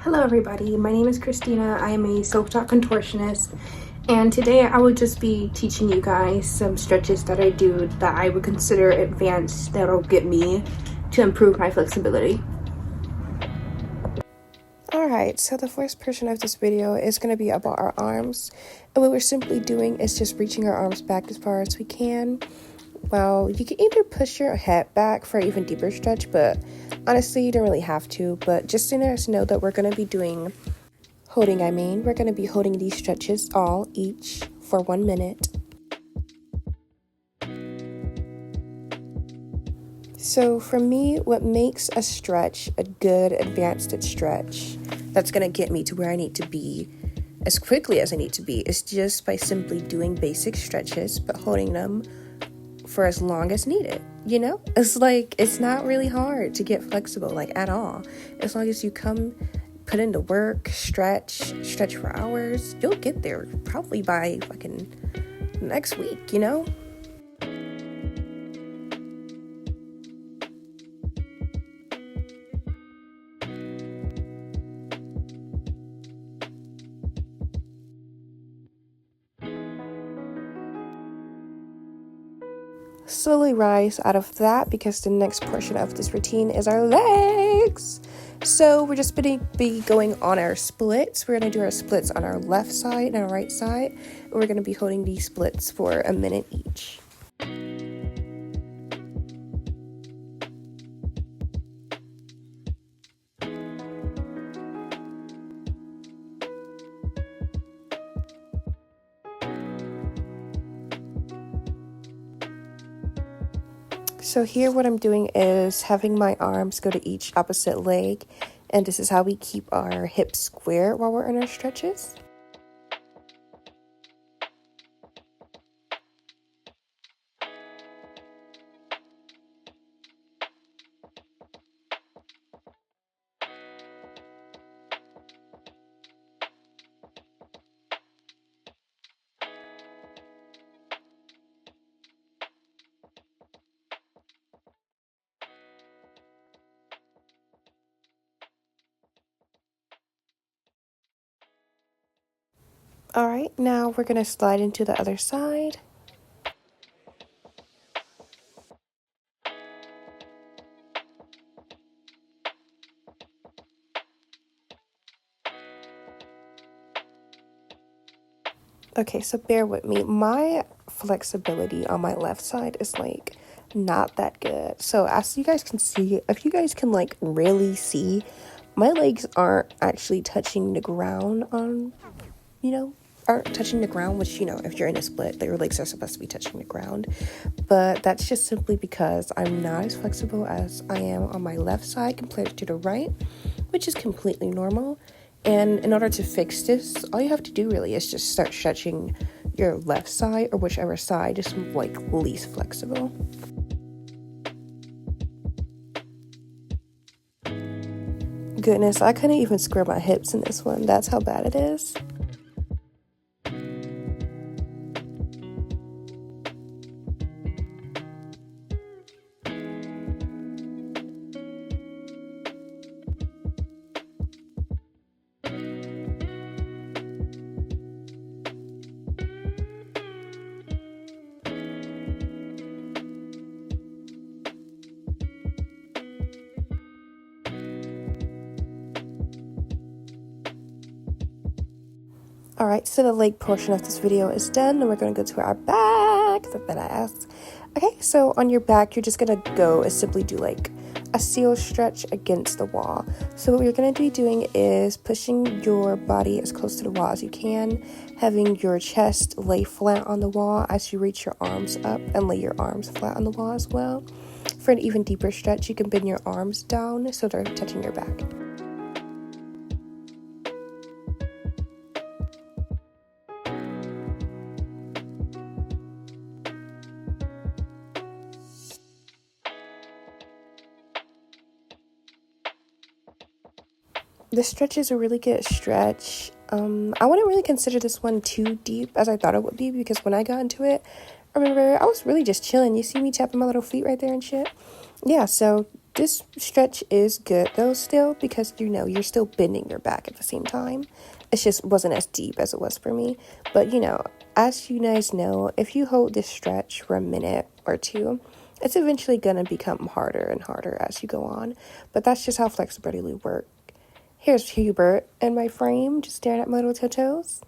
Hello everybody, my name is Christina. I am a self-taught contortionist, and today I will just be teaching you guys some stretches that I do that I would consider advanced that'll get me to improve my flexibility. Alright, so the first portion of this video is going to be about our arms, and what we're simply doing is just reaching our arms back as far as we can. Well, you can either push your head back for an even deeper stretch, but honestly you don't really have to. But just so you guys know that we're going to be we're going to be holding these stretches all each for 1 minute. So for me, what makes a stretch a good advanced stretch that's going to get me to where I need to be as quickly as I need to be is just by simply doing basic stretches but holding them for as long as needed. It's not really hard to get flexible, at all. As long as you put in the work, stretch for hours, you'll get there probably by next week. Slowly rise out of that, because the next portion of this routine is our legs. So we're just going to be going on our splits. We're going to do our splits on our left side and our right side, and we're going to be holding these splits for 1 minute each. So here what I'm doing is having my arms go to each opposite leg, and this is how we keep our hips square while we're in our stretches. Alright, now we're going to slide into the other side. Okay, so bear with me. My flexibility on my left side is not that good. So as you guys can see, if you guys can really see, my legs aren't actually touching the ground aren't touching the ground, which, if you're in a split, your legs are supposed to be touching the ground. But that's just simply because I'm not as flexible as I am on my left side compared to the right, which is completely normal. And in order to fix this, all you have to do really is just start stretching your left side, or whichever side is least flexible. Goodness, I couldn't even square my hips in this one. That's how bad it is. Alright, so the leg portion of this video is done, and we're going to go to our back, the ass. Okay, so on your back, you're just going to go and simply do a seal stretch against the wall. So what we're going to be doing is pushing your body as close to the wall as you can, having your chest lay flat on the wall as you reach your arms up, and lay your arms flat on the wall as well. For an even deeper stretch, you can bend your arms down so they're touching your back. The stretch is a really good stretch. I wouldn't really consider this one too deep as I thought it would be, because when I got into it, I remember I was really just chilling. You see me tapping my little feet right there and shit? Yeah, so This stretch is good though still, because you're still bending your back at the same time. It just wasn't as deep as it was for me. But as you guys know, if you hold this stretch for a minute or two, it's eventually gonna become harder and harder as you go on. But that's just how flexibility works. Here's Hubert in my frame, just staring at my little toes.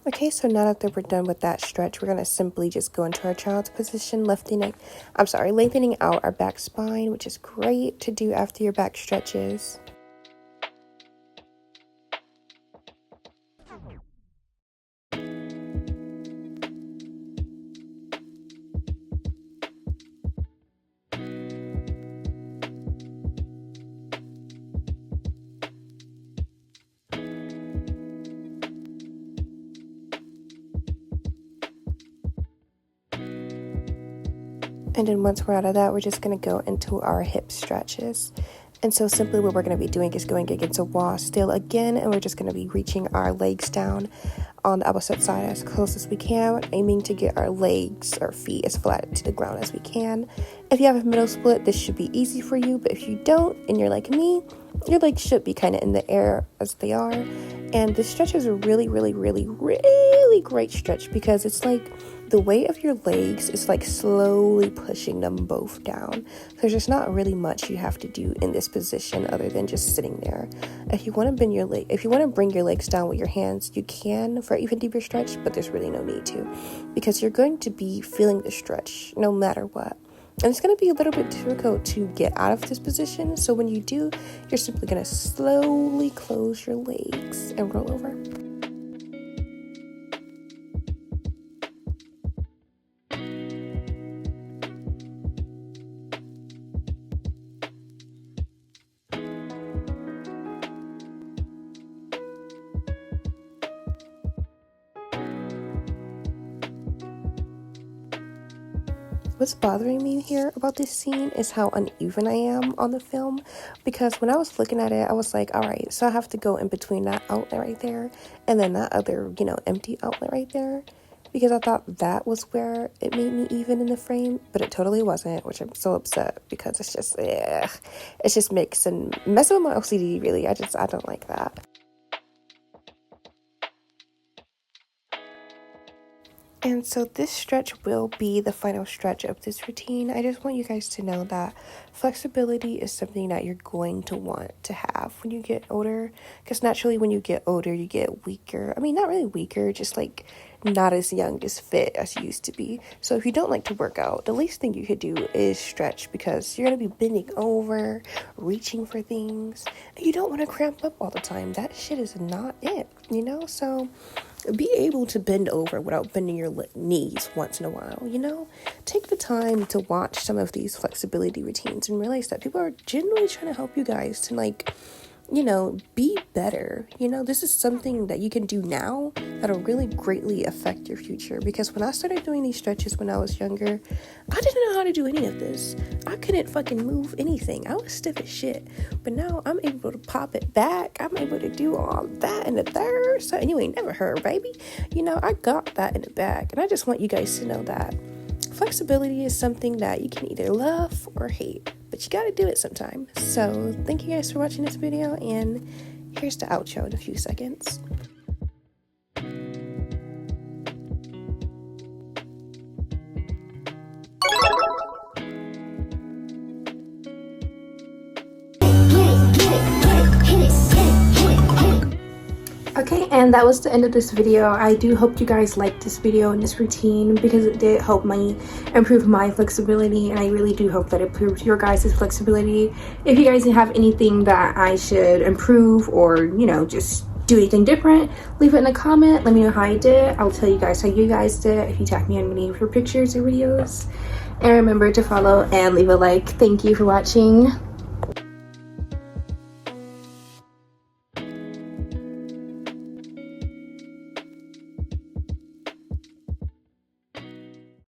Okay, so now that we're done with that stretch, we're going to simply just go into our child's position, lengthening out our back spine, which is great to do after your back stretches. And then once we're out of that, we're just going to go into our hip stretches. And so simply what we're going to be doing is going against a wall still again, and we're just going to be reaching our legs down on the opposite side as close as we can, aiming to get our feet as flat to the ground as we can. If you have a middle split, this should be easy for you, but if you don't, and you're like me, your legs should be kind of in the air as they are. And this stretch is a really, really, really, really great stretch, because it's like the weight of your legs is like slowly pushing them both down. There's just not really much you have to do in this position other than just sitting there. If you want to bring your legs down with your hands, you can for even deeper stretch, but there's really no need to, because you're going to be feeling the stretch no matter what. And it's going to be a little bit difficult to get out of this position. So when you do, you're simply going to slowly close your legs and roll over. What's bothering me here about this scene is how uneven I am on the film, because when I was looking at it, I was like, all right, so I have to go in between that outlet right there and then that other, empty outlet right there, because I thought that was where it made me even in the frame, but it totally wasn't, which I'm so upset, because it's just messing with my OCD, really. I don't like that. And so this stretch will be the final stretch of this routine. I just want you guys to know that flexibility is something that you're going to want to have when you get older. Because naturally when you get older, you get weaker. I mean, not really weaker, just like not as young, as fit as you used to be. So if you don't like to work out, the least thing you could do is stretch, because you're going to be bending over, reaching for things. And you don't want to cramp up all the time. That shit is not it, So be able to bend over without bending your knees once in a while, Take the time to watch some of these flexibility routines and realize that people are genuinely trying to help you guys to, be better. This is something that you can do now that'll really greatly affect your future. Because when I started doing these stretches when I was younger, I didn't know how to do any of this. I couldn't fucking move anything. I was stiff as shit. But now I'm able to pop it back. I'm able to do all that in the third. So you ain't never heard, baby. I got that in the bag. And I just want you guys to know that flexibility is something that you can either love or hate, but you gotta do it sometime. So thank you guys for watching this video, and here's the outro in a few seconds. Okay, and that was the end of this video. I do hope you guys liked this video and this routine, because it did help me improve my flexibility, and I really do hope that it improves your guys' flexibility. If you guys have anything that I should improve, or just do anything different, leave it in a comment. Let me know how I did. I'll tell you guys how you guys did if you tag me on any of your pictures or videos. And remember to follow and leave a like. Thank you for watching.